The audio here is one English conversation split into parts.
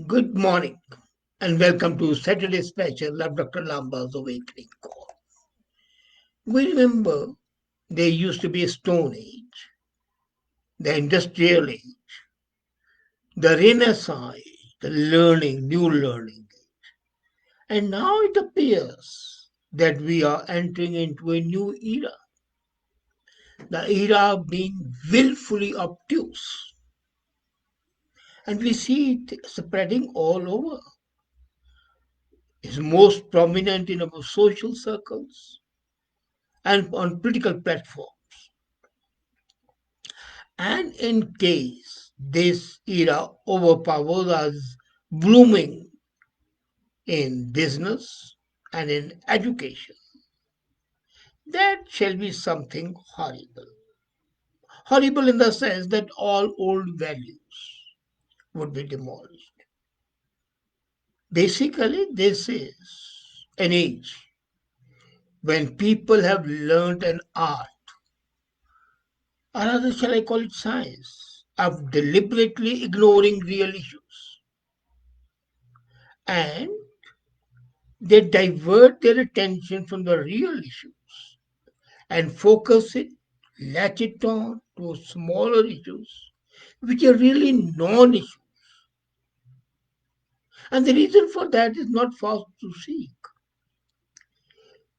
Good morning and welcome to Saturday special of Dr. Lamba's Awakening Call. We remember there used to be a Stone Age, the Industrial Age, the Renaissance Age, the new learning. And now it appears that we are entering into a new era, the era of being willfully obtuse. And we see it spreading all over. It's most prominent in our social circles and on political platforms. And in case this era overpowers us blooming in business and in education, that shall be something horrible. Horrible in the sense that all old values would be demolished. Basically, this is an age when people have learned an art, or rather, shall I call it science, of deliberately ignoring real issues. And they divert their attention from the real issues and focus it, latch it on to smaller issues, which are really non issues. And the reason for that is not far to seek.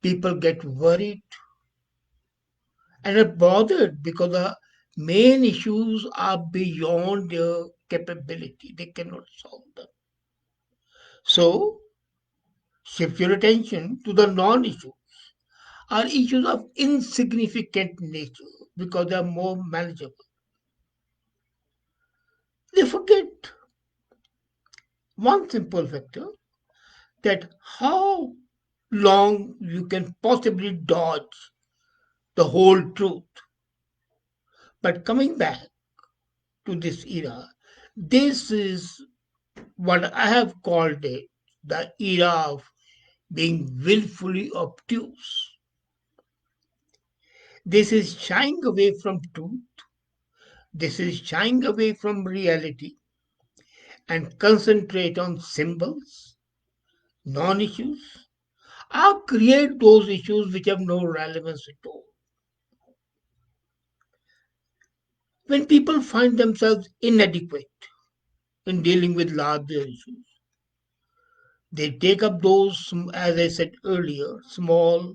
People get worried and are bothered because the main issues are beyond their capability. They cannot solve them. So, shift your attention to the non issues are issues of insignificant nature because they are more manageable. They forget one simple factor that how long you can possibly dodge the whole truth. But coming back to this era, this is what I have called it the era of being willfully obtuse. This is shying away from truth, this is shying away from reality and concentrate on symbols, non issues, or create those issues which have no relevance at all. When people find themselves inadequate in dealing with larger issues, they take up those, as I said earlier, small,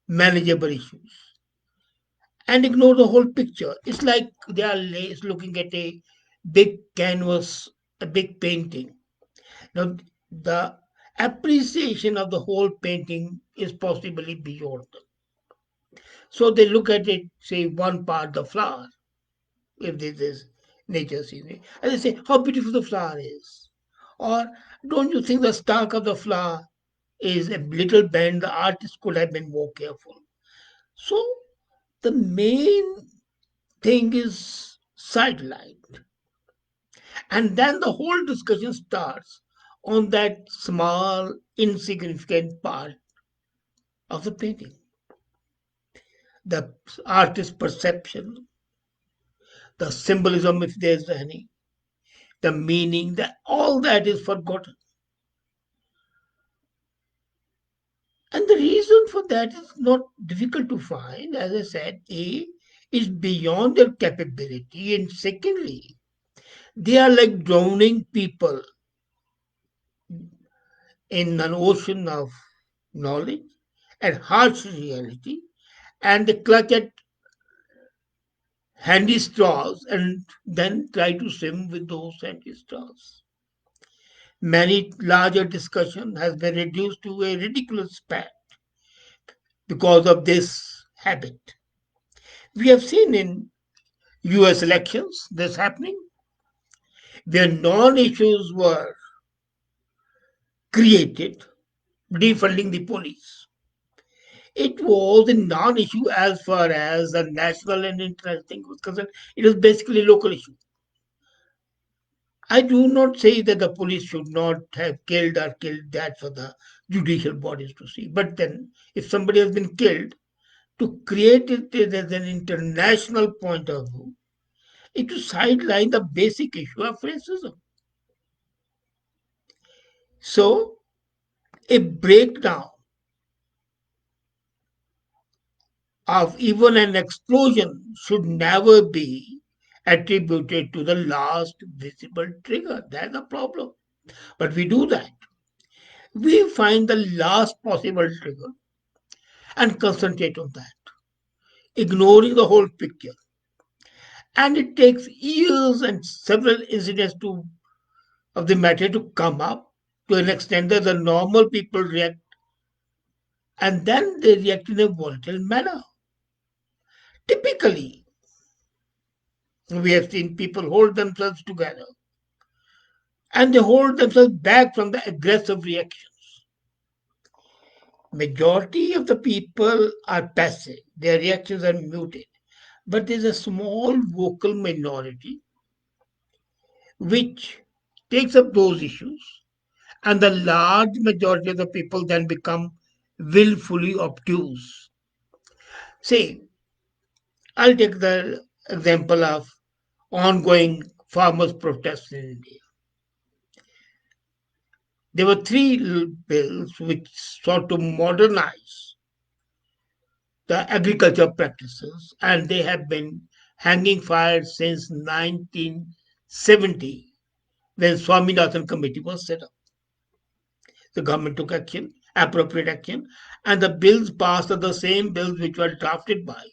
manageable issues and ignore the whole picture. It's like they are looking at a big canvas, a big painting. Now, the appreciation of the whole painting is possibly beyond them. So they look at it, say, one part, the flower, if this is nature scenery, and they say, how beautiful the flower is. Or don't you think the stalk of the flower is a little bent? The artist could have been more careful. So the main thing is sidelined. And then the whole discussion starts on that small, insignificant part of the painting. The artist's perception, the symbolism, if there's any, the meaning, that all that is forgotten. And the reason for that is not difficult to find. As I said, A is beyond their capability, and secondly, they are like drowning people in an ocean of knowledge and harsh reality, and they clutch at handy straws and then try to swim with those handy straws. Many larger discussion has been reduced to a ridiculous spat because of this habit. We have seen in US elections this happening, where non issues were created, defunding the police. It was a non issue as far as the national and international thing was concerned. It was basically a local issue. I do not say that the police should not have killed or killed that for the judicial bodies to see. But then, if somebody has been killed, to create it as an international point of view, it to sideline the basic issue of racism. So, a breakdown of even an explosion should never be attributed to the last visible trigger. That's the problem. But we do that. We find the last possible trigger and concentrate on that, ignoring the whole picture. And it takes years and several incidents of the matter to come up to an extent that the normal people react, and then they react in a volatile manner. Typically, we have seen people hold themselves together and they hold themselves back from the aggressive reactions. Majority of the people are passive, their reactions are muted, but there's a small vocal minority which takes up those issues, and the large majority of the people then become willfully obtuse. See, I'll take the example of ongoing farmers' protests in India. There were three bills which sought to modernize the agriculture practices, and they have been hanging fire since 1970 when Swaminathan Committee was set up. The government took action, appropriate action, and the bills passed are the same bills which were drafted by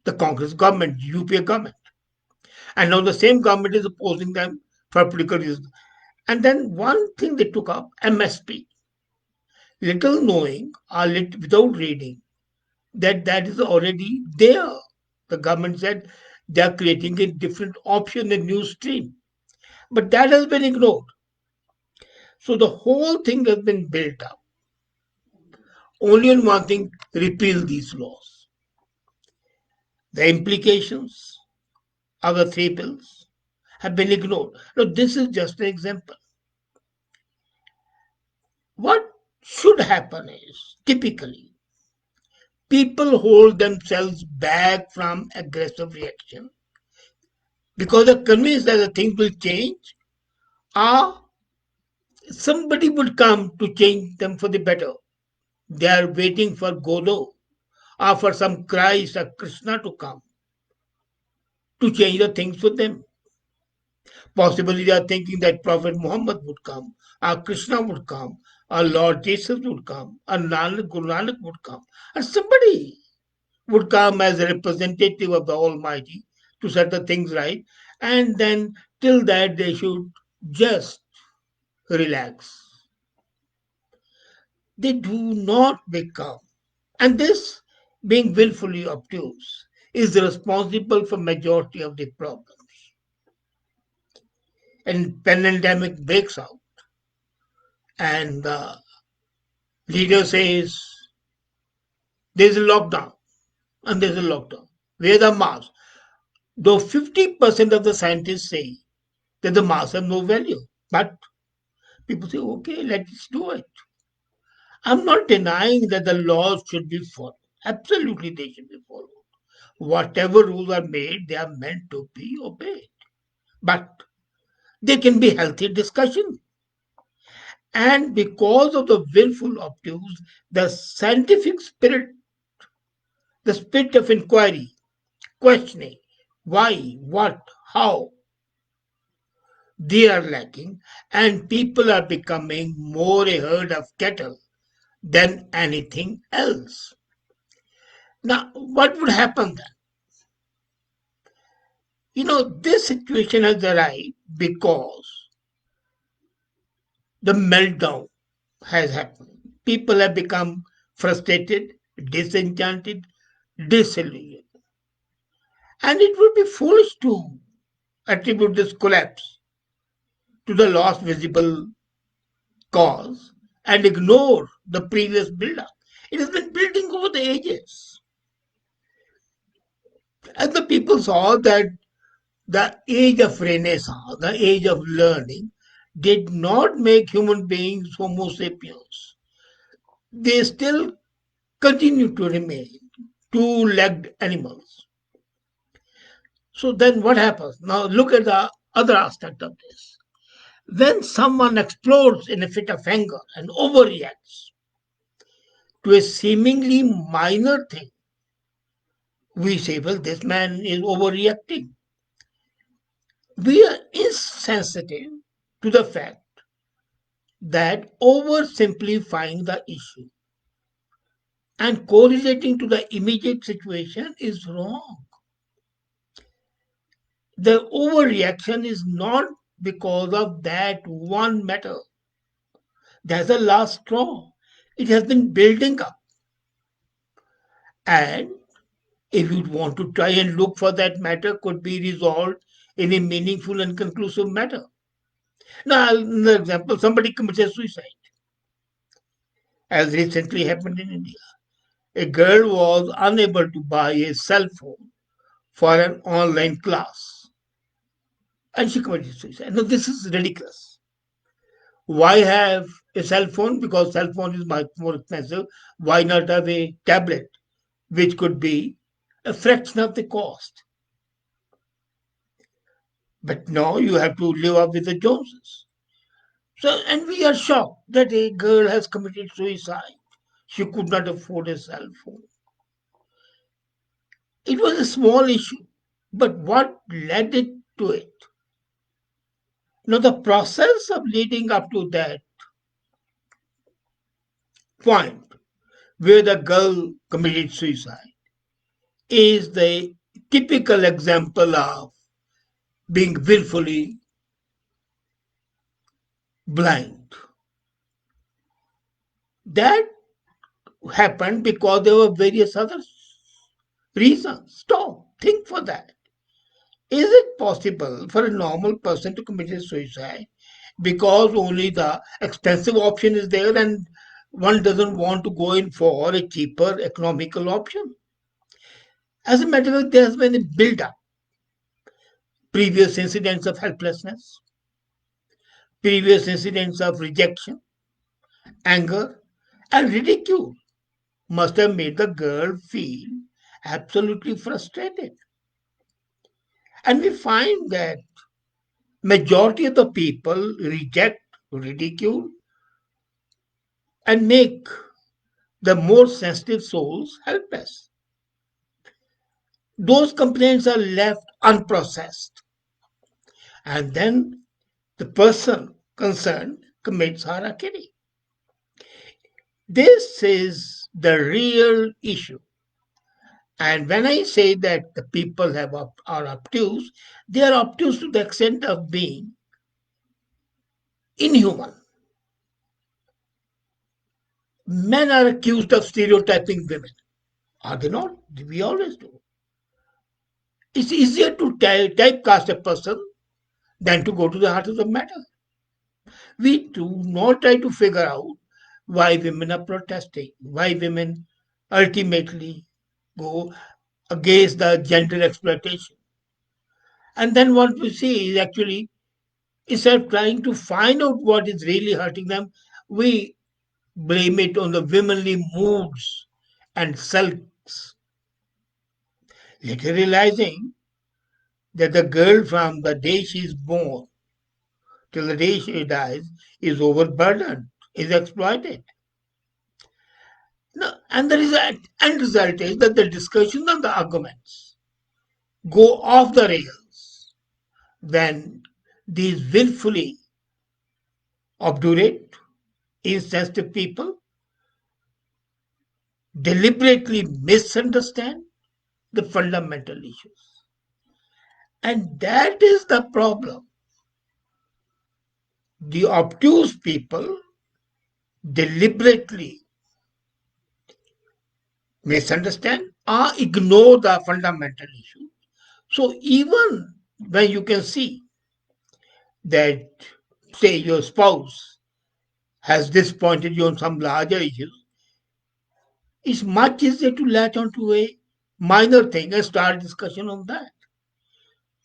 the Congress government, UPA government. And now the same government is opposing them for political reasons. And then one thing they took up, MSP, little knowing or without reading that is already there. The government said they are creating a different option, a new stream. But that has been ignored. So the whole thing has been built up only on one thing, repeal these laws. The implications of the three bills have been ignored. Now, this is just an example. What should happen is typically people hold themselves back from aggressive reaction because they're convinced that the things will change or somebody would come to change them for the better. They are waiting for Godot or for some Christ or Krishna to come to change the things for them. Possibly they are thinking that Prophet Muhammad would come, or Krishna would come, or Lord Jesus would come, or Guru Nanak would come, and somebody would come as a representative of the Almighty to set the things right, and then till that they should just relax. They do not become. And this, being willfully obtuse, is responsible for majority of the problems. And pandemic breaks out, and the leader says there's a lockdown, and there's a lockdown. Wear the mask. Though 50% of the scientists say that the masks have no value, but people say, okay, let's do it. I'm not denying that the laws should be followed. Absolutely, they should be followed. Whatever rules are made, they are meant to be obeyed. But they can be healthy discussion. And because of the willful obtuse, the scientific spirit, the spirit of inquiry, questioning why, what, how, they are lacking, and people are becoming more a herd of cattle than anything else. Now, what would happen then? This situation has arrived because the meltdown has happened. People have become frustrated, disenchanted, disillusioned. And it would be foolish to attribute this collapse to the lost visible cause and ignore the previous build-up. It has been building over the ages. And the people saw that the age of Renaissance, the age of learning, did not make human beings Homo sapiens. They still continue to remain two-legged animals. So then what happens? Now look at the other aspect of this. When someone explodes in a fit of anger and overreacts to a seemingly minor thing, we say, well, this man is overreacting. We are insensitive to the fact that oversimplifying the issue and correlating to the immediate situation is wrong. The overreaction is not because of that one matter. There's a last straw. It has been building up. And if you want to try and look for that matter, could be resolved in a meaningful and conclusive matter. Now, an example, somebody commits suicide, as recently happened in India. A girl was unable to buy a cell phone for an online class, and she committed suicide. Now, this is ridiculous. Why have a cell phone? Because cell phone is much more expensive. Why not have a tablet, which could be a fraction of the cost? But no, you have to live up with the Joneses. So, and we are shocked that a girl has committed suicide. She could not afford a cell phone. It was a small issue, but what led it to it? Now, the process of leading up to that point where the girl committed suicide is the typical example of being willfully blind. That happened because there were various other reasons. Stop, think for that. Is it possible for a normal person to commit suicide because only the expensive option is there and one doesn't want to go in for a cheaper economical option? As a matter of fact, there has been a build up, previous incidents of helplessness, previous incidents of rejection, anger, and ridicule must have made the girl feel absolutely frustrated. And we find that majority of the people reject, ridicule, and make the more sensitive souls helpless. Those complaints are left unprocessed, and then the person concerned commits harakiri. This is the real issue. And when I say that the people are obtuse, they are obtuse to the extent of being inhuman. Men are accused of stereotyping women. Are they not? We always do. It's easier to typecast a person than to go to the heart of the matter. We do not try to figure out why women are protesting, why women ultimately go against the gender exploitation. And then what we see is actually, instead of trying to find out what is really hurting them, we blame it on the womanly moods and sulks, later realizing that the girl from the day she is born till the day she dies is overburdened, is exploited. No, and the end result is that the discussions and the arguments go off the rails when these willfully obdurate, insensitive people deliberately misunderstand the fundamental issues. And that is the problem. The obtuse people deliberately misunderstand or ignore the fundamental issue. So even when you can see that, say, your spouse has disappointed you on some larger issues, it's much easier to latch onto a minor thing and start discussion on that.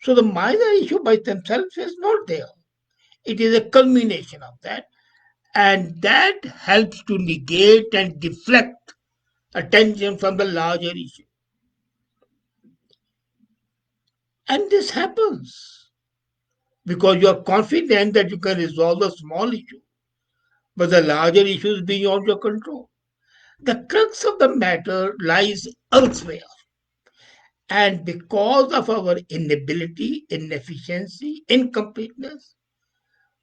So the minor issue by themselves is not there. It is a culmination of that, and that helps to negate and deflect attention from the larger issue. And this happens. because you are confident that you can resolve the small issue, but the larger issue is beyond your control. The crux of the matter lies elsewhere. And because of our inability, inefficiency, incompleteness,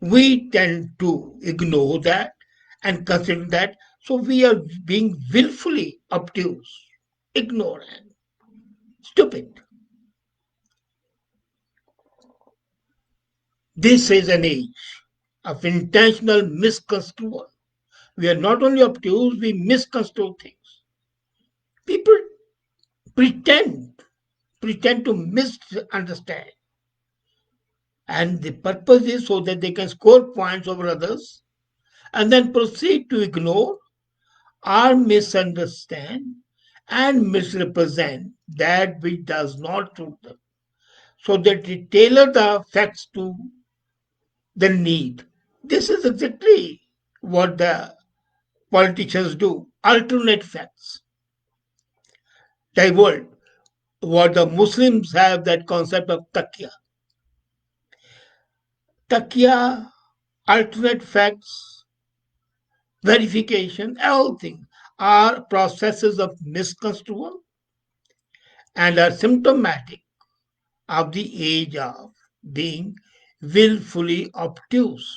we tend to ignore that and consider that. So we are being willfully obtuse, ignorant, stupid. This is an age of intentional misconstrual. We are not only obtuse, we misconstrue things. People pretend, pretend to misunderstand. And the purpose is so that they can score points over others and then proceed to ignore or misunderstand and misrepresent that which does not suit them. So that they tailor the facts to the need. This is exactly what the politicians do. Alternate facts. Divert. What the Muslims have that concept of taqiyya. Taqiyya, alternate facts, verification, everything are processes of misconstrual and are symptomatic of the age of being willfully obtuse.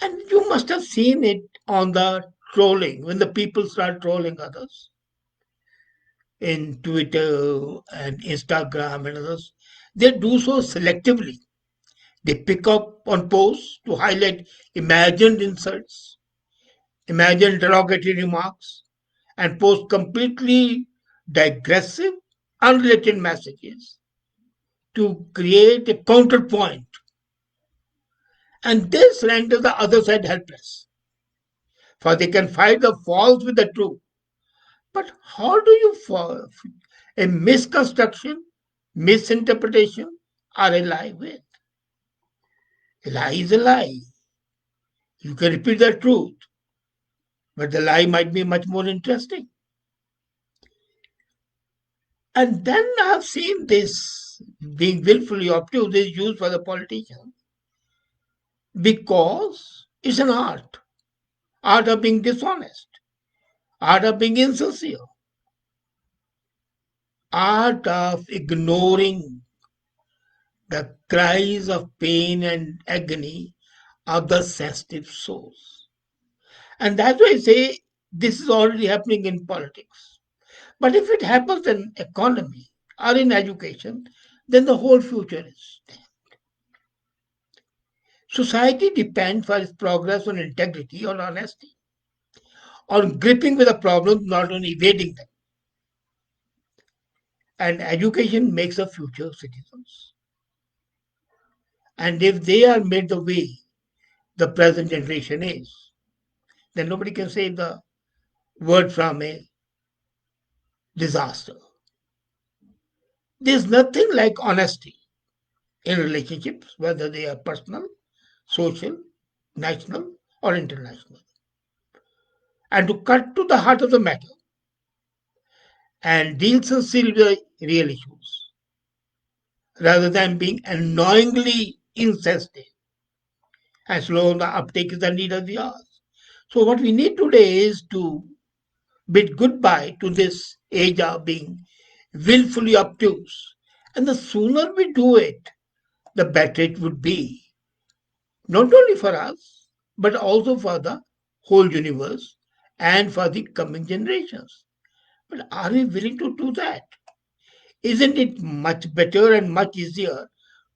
And you must have seen it on the trolling, when the people start trolling others in Twitter and Instagram and others. They do so selectively. They pick up on posts to highlight imagined insults, imagined derogatory remarks, and post completely digressive, unrelated messages to create a counterpoint. And this renders the other side helpless, for they can fight the false with the true. But how do you fall a misconstruction, misinterpretation, or a lie with? A lie is a lie. You can repeat the truth, but the lie might be much more interesting. And then I've seen this being willfully obtuse is used for the politicians because it's an art of being dishonest, art of being insincere, art of ignoring the cries of pain and agony of the sensitive souls. And that's why I say this is already happening in politics. But if it happens in economy or in education, then the whole future is there. Society depends for its progress on integrity, on honesty, on gripping with the problems, not on evading them. And education makes the future citizens. And if they are made the way the present generation is, then nobody can save the world from a disaster. There's nothing like honesty in relationships, whether they are personal, social, national, or international. And to cut to the heart of the matter and deal sincerely with the real issues, rather than being annoyingly insensitive and slow on the uptake is the need of the hour. So what we need today is to bid goodbye to this age of being willfully obtuse. And the sooner we do it, the better it would be, not only for us, but also for the whole universe and for the coming generations. But are we willing to do that? Isn't it much better and much easier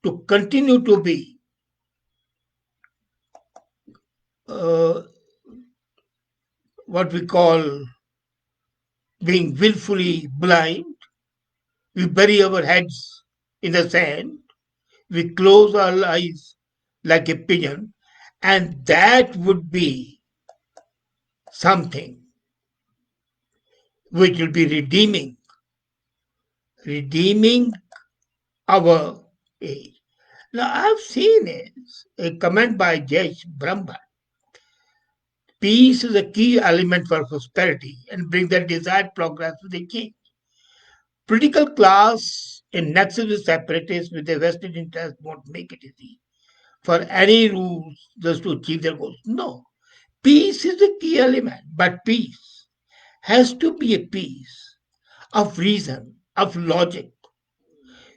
to continue to be uh, what we call being willfully blind? We bury our heads in the sand, we close our eyes like a pigeon, and that would be something which will be redeeming our age. Now, I've seen a comment by Judge Brahma. Peace is a key element for prosperity and bring the desired progress with a change. Political class in nexus with separatists with a vested interest won't make it easy for any rules just to achieve their goals. No. Peace is a key element, but peace has to be a peace of reason, of logic.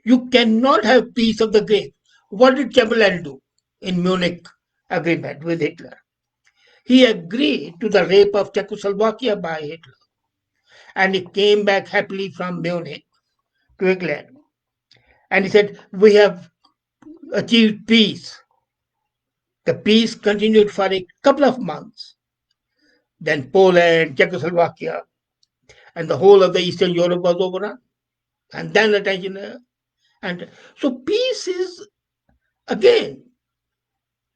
You cannot have peace of the grave. What did Chamberlain do in Munich agreement with Hitler? He agreed to the rape of Czechoslovakia by Hitler, and he came back happily from Munich to England. And he said, "We have achieved peace." The peace continued for a couple of months. Then Poland, Czechoslovakia, and the whole of the Eastern Europe was overrun. And then attention. And so peace is, again,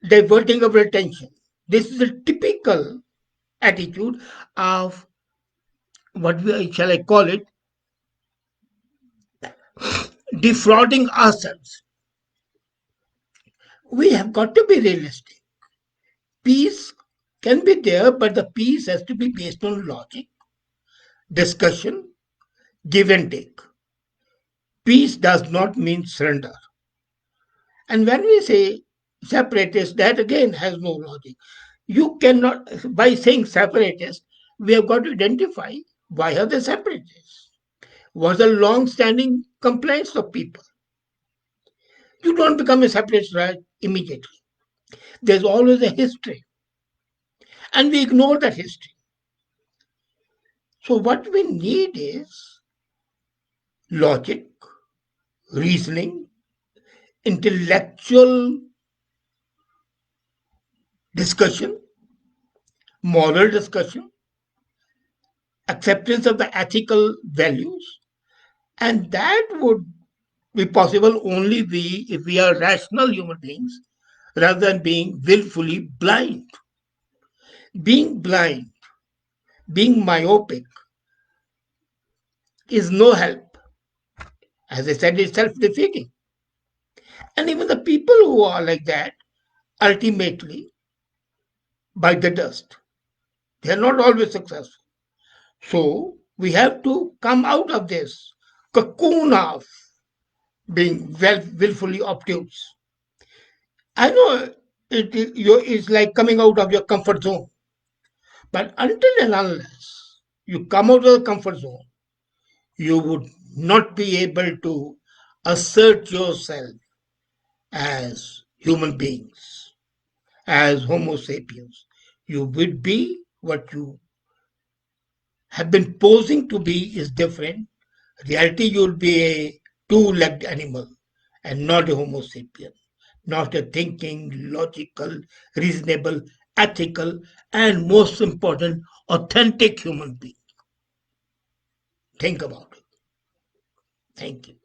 diverting of attention. This is a typical attitude of shall I call it, defrauding ourselves. We have got to be realistic. Peace can be there, but the peace has to be based on logic, discussion, give and take. Peace does not mean surrender. And when we say separatist, that again has no logic. You cannot, by saying separatist, we have got to identify why are they separatists? Was the long-standing complaints of people? You don't become a separatist right immediately. There's always a history, and we ignore that history. So what we need is logic, reasoning, intellectual discussion, moral discussion, acceptance of the ethical values, and that would be possible only if we are rational human beings rather than being willfully blind. Being blind, being myopic is no help. As I said, it's self-defeating. And even the people who are like that ultimately bite the dust. They are not always successful. So we have to come out of this cocoon of being willfully obtuse. I know it's like coming out of your comfort zone. But until and unless you come out of the comfort zone, you would not be able to assert yourself as human beings, as Homo sapiens. You would be what you have been posing to be is different. Reality, you'll be a two-legged animal and not a Homo sapien, not a thinking, logical, reasonable, ethical, and most important, authentic human being. Think about it. Thank you.